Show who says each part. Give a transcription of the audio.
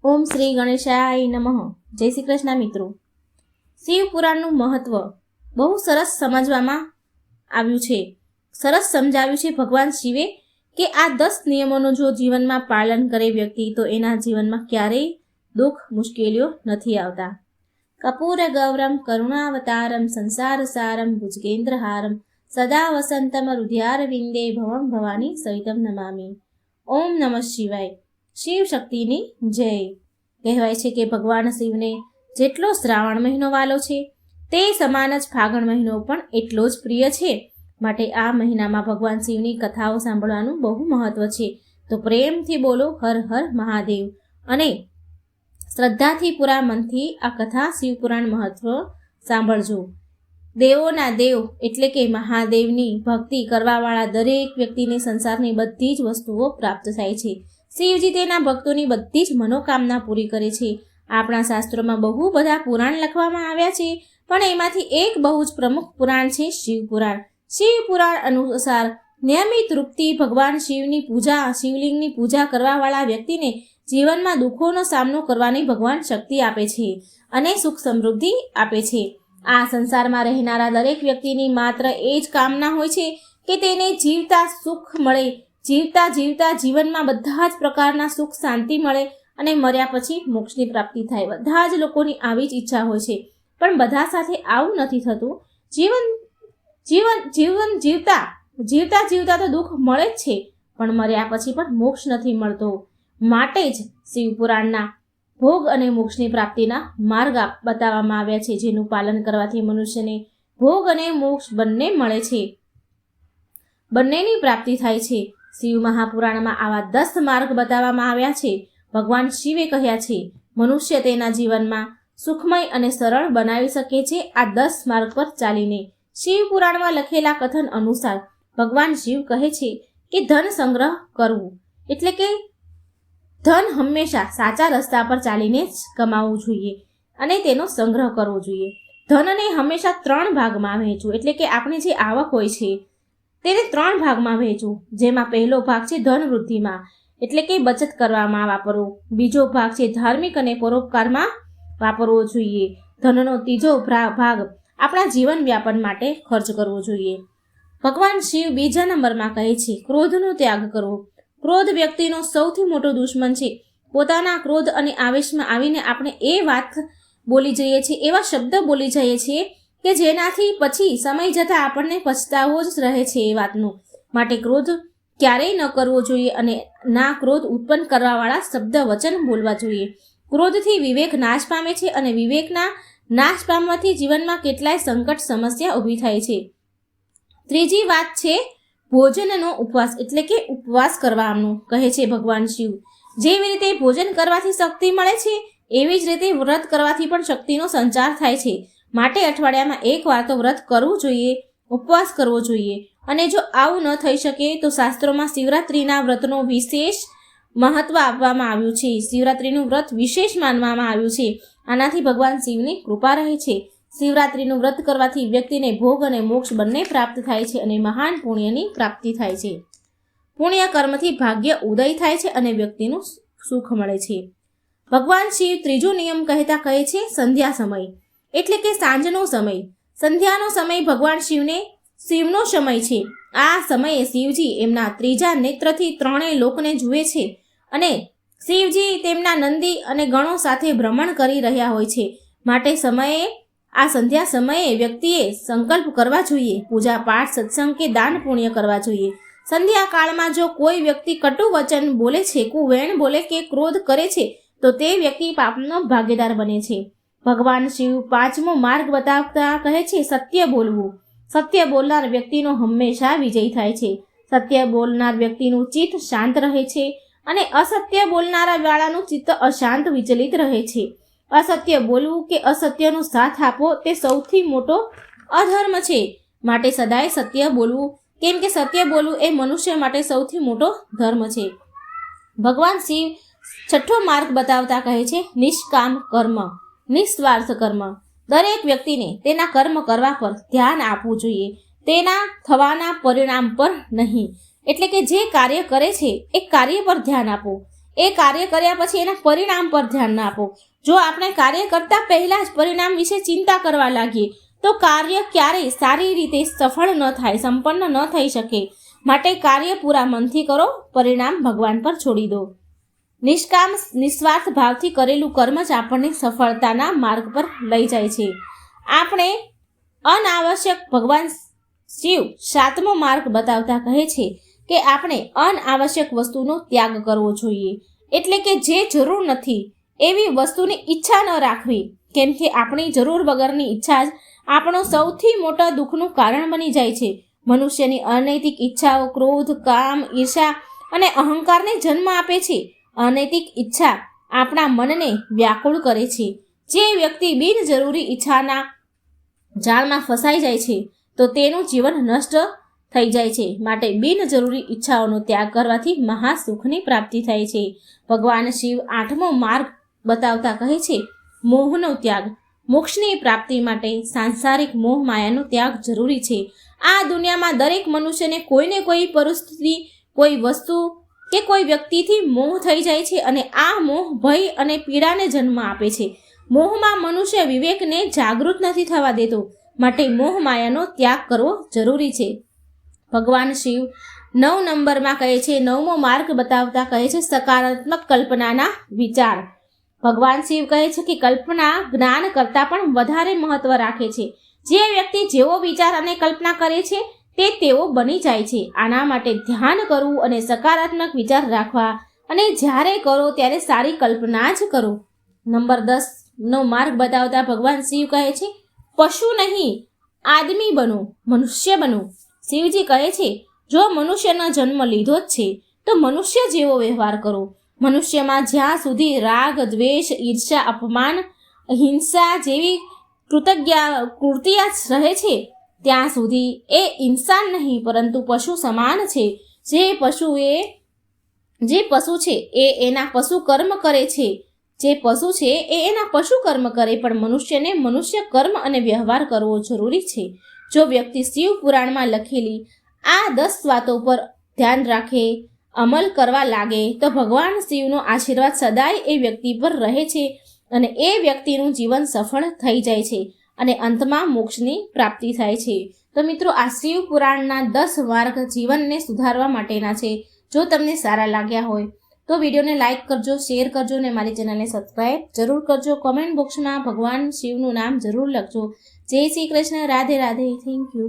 Speaker 1: ઓમ શ્રી ગણેશાય નમઃ. જય શ્રી કૃષ્ણ મિત્રો. શિવ પુરાણનું મહત્વ બહુ સરસ સમજવામાં આવ્યું છે, સરસ સમજાવ્યું છે ભગવાન શિવે કે આ 10 નિયમોનું જો જીવનમાં પાલન કરે વ્યક્તિ તો એના જીવનમાં ક્યારેય દુઃખ મુશ્કેલીઓ નથી આવતા. કપૂર ગૌરમ કરુણાવતારમ સંસાર સારમ ભુજગેન્દ્રહારમ સદા વસંતમ હૃદયારવિંદે ભવમ ભવાની સહિતમ નમામી. ઓમ નમઃ શિવાય. શિવ શક્તિની જય. કહેવાય છે કે ભગવાન શિવને જેટલો શ્રાવણ મહિનો વાલો છે તે સમાન જ ફાગણ મહિનો પણ એટલો જ પ્રિય છે. માટે આ મહિનામાં ભગવાન શિવની કથાઓ સાંભળવાનું બહુ મહત્વ છે. તો પ્રેમથી બોલો હર હર મહાદેવ અને શ્રદ્ધાથી પૂરા મનથી આ કથા શિવપુરાણ મહત્વ સાંભળજો. દેવોના દેવ એટલે કે મહાદેવની ભક્તિ કરવાવાળા દરેક વ્યક્તિને સંસારની બધી જ વસ્તુઓ પ્રાપ્ત થાય છે. શિવજી તેના ભક્તોની બધી જ મનોકામના પૂરી કરે છે. આપણા શાસ્ત્રોમાં બહુ બધા પુરાણ લખવામાં આવ્યા છે, પણ એમાંથી એક બહુ જ પ્રમુખ પુરાણ છે શિવપુરાણ. શિવપુરાણ અનુસાર નિયમિત રૂપથી ભગવાન શિવની પૂજા, શિવલિંગની પૂજા કરવાવાળા વ્યક્તિને જીવનમાં દુઃખોનો સામનો કરવાની ભગવાન શક્તિ આપે છે અને સુખ સમૃદ્ધિ આપે છે. આ સંસારમાં રહેનારા દરેક વ્યક્તિની માત્ર એ જ કામના હોય છે કે તેને જીવતા સુખ મળે, જીવતા જીવનમાં બધા જ પ્રકારના સુખ શાંતિ મળે અને મર્યા પછી મોક્ષની પ્રાપ્તિ થાય. બધા જ લોકોની આવી જ ઈચ્છા હોય છે, પણ બધા સાથે આવું નથી થતું. જીવન જીવતા તો દુઃખ મળે જ છે, પણ મર્યા પછી પણ મોક્ષ નથી મળતો. માટે જ શિવપુરાણના ભોગ અને મોક્ષની પ્રાપ્તિના માર્ગ બતાવવામાં આવ્યા છે, જેનું પાલન કરવાથી મનુષ્યને ભોગ અને મોક્ષ બંને મળે છે, બંનેની પ્રાપ્તિ થાય છે. શિવ મહાપુરાણમાં આવા 10 માર્ગ બતાવવામાં આવ્યા છે. ભગવાન શિવે કહ્યા છે મનુષ્ય તેના જીવનમાં સુખમય અને સરળ બનાવી શકે છે આ 10 માર્ગ પર ચાલીને. શિવપુરાણમાં લખેલા કથન અનુસાર ભગવાન શિવ કહે છે કે ધન સંગ્રહ કરવું એટલે કે ધન હંમેશા સાચા રસ્તા પર ચાલીને જ કમાવવું જોઈએ અને તેનો સંગ્રહ કરવો જોઈએ. ધનને હંમેશા 3 ભાગમાં વહેંચવું એટલે કે આપણે જે આવક હોય છે તેને 3 ભાગમાં વહેંચવું. જેમાં પહેલો ભાગ છે ધન વૃદ્ધિમાં એટલે કે બચત કરવામાં વાપરવો. બીજો ભાગ છે ધાર્મિક અને પરોપકારમાં વાપરવો જોઈએ. ધનનો ત્રીજો ભાગ આપણા જીવન વ્યાપન માટે ખર્ચ કરવો જોઈએ. ભગવાન શિવ બીજા નંબરમાં કહે છે ક્રોધનો ત્યાગ કરવો. ક્રોધ વ્યક્તિનો સૌથી મોટો દુશ્મન છે. પોતાના ક્રોધ અને આવેશમાં આવીને આપણે એ વાત બોલી જઈએ છીએ, એવા શબ્દ બોલી જઈએ છીએ કે જેનાથી પછી સમય જતાં આપણને પછતાવો જ રહે છે એ વાતનો. માટે ક્રોધ ક્યારેય ન કરવો જોઈએ અને ના ક્રોધ ઉત્પન્ન કરવાવાળા શબ્દ વચન બોલવા જોઈએ. ક્રોધથી વિવેક નાશ પામે છે અને વિવેકના નાશ પામવાથી જીવનમાં કેટલાય સંકટ સમસ્યા ઊભી થાય છે. ત્રીજી વાત છે ભોજનનો ઉપવાસ એટલે કે ઉપવાસ કરવાનો. કહે છે ભગવાન શિવ જેવી રીતે ભોજન કરવાથી શક્તિ મળે છે એવી જ રીતે વ્રત કરવાથી પણ શક્તિનો સંચાર થાય છે. માટે અઠવાડિયામાં 1 વાર તો વ્રત કરવું જોઈએ, ઉપવાસ કરવો જોઈએ. અને જો આવું ન થઈ શકે તો શાસ્ત્રોમાં શિવરાત્રિના વ્રતનો વિશેષ મહત્વ આપવામાં આવ્યું છે. શિવરાત્રિનું વ્રત વિશેષ માનવામાં આવ્યું છે. આનાથી ભગવાન શિવની કૃપા રહે છે. શિવરાત્રિનું વ્રત કરવાથી વ્યક્તિને ભોગ અને મોક્ષ બંને પ્રાપ્ત થાય છે અને મહાન પુણ્યની પ્રાપ્તિ થાય છે. પુણ્ય કર્મથી ભાગ્ય ઉદય થાય છે અને વ્યક્તિનું સુખ મળે છે. ભગવાન શિવ ત્રીજો નિયમ કહેતા કહે છે સંધ્યા સમય એટલે કે સાંજનો સમય. સંધ્યાનો સમય ભગવાન શિવનો સમય છે. આ સમયે શિવજી એમના ત્રીજા નેત્રથી 3 લોકને જુએ છે અને શિવજી તેમના નંદી અને ગણો સાથે ભ્રમણ કરી રહ્યા હોય છે. માટે આ સંધ્યા સમયે વ્યક્તિએ સંકલ્પ કરવા જોઈએ, પૂજા પાઠ, સત્સંગ કે દાન પુણ્ય કરવા જોઈએ. સંધ્યા કાળમાં જો કોઈ વ્યક્તિ કટુ વચન બોલે છે, કુવેણ બોલે કે ક્રોધ કરે છે તો તે વ્યક્તિ પાપનો ભાગીદાર બને છે. ભગવાન શિવ 5મો માર્ગ બતાવતા કહે છે સત્ય બોલવું. સત્ય બોલનાર વ્યક્તિનો હંમેશા વિજય થાય છે. સત્ય બોલનાર વ્યક્તિનું ચિત્ત શાંત રહે છે અને અસત્ય બોલનારા વાળાનું ચિત્ત અશાંત વિચલિત રહે છે. અસત્ય બોલવું કે અસત્યનો સાથ આપવો તે સૌથી મોટો અધર્મ છે. માટે સદાય સત્ય બોલવું, કેમ કે સત્ય બોલવું એ મનુષ્ય માટે સૌથી મોટો ધર્મ છે. ભગવાન શિવ 6ઠો માર્ગ બતાવતા કહે છે નિષ્કામ કર્મ, નિસ્વાર્થ કર્મ. દરેક વ્યક્તિને તેના કર્મ કરવા પર ધ્યાન આપવું જોઈએ, તેના થવાના પરિણામ પર નહીં. એટલે કે જે કાર્ય કરે છે એ કાર્ય પર ધ્યાન આપો. એ કાર્ય કર્યા પછી એના પરિણામ પર ધ્યાન ના આપો. જો આપણે કાર્ય કરતા પહેલા જ પરિણામ વિશે ચિંતા કરવા લાગીએ તો કાર્ય ક્યારેય સારી રીતે સફળ ન થાય, સંપન્ન ન થઈ શકે. માટે કાર્ય પૂરા મનથી કરો, પરિણામ ભગવાન પર છોડી દો. નિષ્કામ નિસ્વાર્થ ભાવથી કરેલું કર્મ જ આપણને સફળતાના માર્ગ પર લઈ જાય છે. આપણે અનાવશ્યક ભગવાન શિવ 7મો માર્ગ બતાવતા કહે છે કે આપણે અનાવશ્યક વસ્તુનો ત્યાગ કરવો જોઈએ. એટલે કે જે જરૂર નથી એવી વસ્તુની ઈચ્છા ન રાખવી, કેમ કે આપણી જરૂર વગરની ઈચ્છા જ આપણો સૌથી મોટા દુઃખનું કારણ બની જાય છે. મનુષ્યની અનૈતિક ઈચ્છાઓ ક્રોધ, કામ, ઈર્ષા અને અહંકારને જન્મ આપે છે. અનૈતિક ઈચ્છા આપણા મનને વ્યાકુળ કરે છે. જે વ્યક્તિ બિનજરૂરી ઈચ્છાના જાળમાં ફસાઈ જાય છે તો તેનું જીવન નષ્ટ થઈ જાય છે. માટે બિનજરૂરી ઈચ્છાઓનો ત્યાગ કરવાથી મહાસુખની પ્રાપ્તિ થાય છે. ભગવાન શિવ 8મો માર્ગ બતાવતા કહે છે મોહનો ત્યાગ. મોક્ષની પ્રાપ્તિ માટે સાંસારિક મોહ માયાનો ત્યાગ જરૂરી છે. આ દુનિયામાં દરેક મનુષ્યને કોઈને કોઈ પરિસ્થિતિ, કોઈ વસ્તુ કે કોઈ વ્યક્તિથી મોહ થઈ જાય છે અને આ મોહ ભય અને પીડાને જન્મ આપે છે. મોહમાં મનુષ્ય વિવેકને જાગૃત નથી થવા દેતો. માટે મોહ માયાનો ત્યાગ કરવો જરૂરી છે. ભગવાન શિવ 9 નંબરમાં કહે છે, 9મો માર્ગ બતાવતા કહે છે સકારાત્મક કલ્પનાના વિચાર. ભગવાન શિવ કહે છે કે કલ્પના જ્ઞાન કરતાં પણ વધારે મહત્વ રાખે છે. જે વ્યક્તિ જેવો વિચાર અને કલ્પના કરે છે તે તેવો બની જાય છે. આના માટે ધ્યાન કરવું અને સકારાત્મક વિચાર રાખવા, અને જ્યારે કરો ત્યારે સારી કલ્પના જ કરો. નંબર 10નો માર્ગ બતાવતા ભગવાન શિવ કહે છે પશુ નહીં, આદમી બનો, મનુષ્ય બનો. શિવજી કહે છે જો મનુષ્યનો જન્મ લીધો જ છે તો મનુષ્ય જેવો વ્યવહાર કરો. મનુષ્યમાં જ્યાં સુધી રાગ, દ્વેષ, ઈર્ષા, અપમાન, હિંસા જેવી કૃતિયા રહે છે ત્યાં સુધી એ ઇન્સાન નહીં પરંતુ પશુ સમાન છે. જે પશુ છે એ એના પશુ કર્મ કરે છે. જે પશુ છે એ એના પશુ કર્મ કરે, પણ મનુષ્યને મનુષ્ય કર્મ અને વ્યવહાર કરવો જરૂરી છે. જો વ્યક્તિ શિવ પુરાણમાં લખેલી આ 10 વાતો પર ધ્યાન રાખે, અમલ કરવા લાગે તો ભગવાન શિવનો આશીર્વાદ સદાય એ વ્યક્તિ પર રહે છે અને એ વ્યક્તિનું જીવન સફળ થઈ જાય છે અને અંતમાં મોક્ષની પ્રાપ્તિ થાય છે. તો મિત્રો, આ શિવ પુરાણના 10 માર્ગ જીવનને સુધારવા માટેના છે. જો તમને સારા લાગ્યા હોય તો વિડીયોને લાઇક કરજો, શેર કરજો અને મારી ચેનલને સબસ્ક્રાઈબ જરૂર કરજો. કોમેન્ટ બોક્સમાં ભગવાન શિવનું નામ જરૂર લખજો. જય શ્રી કૃષ્ણ. રાધે રાધે. Thank you.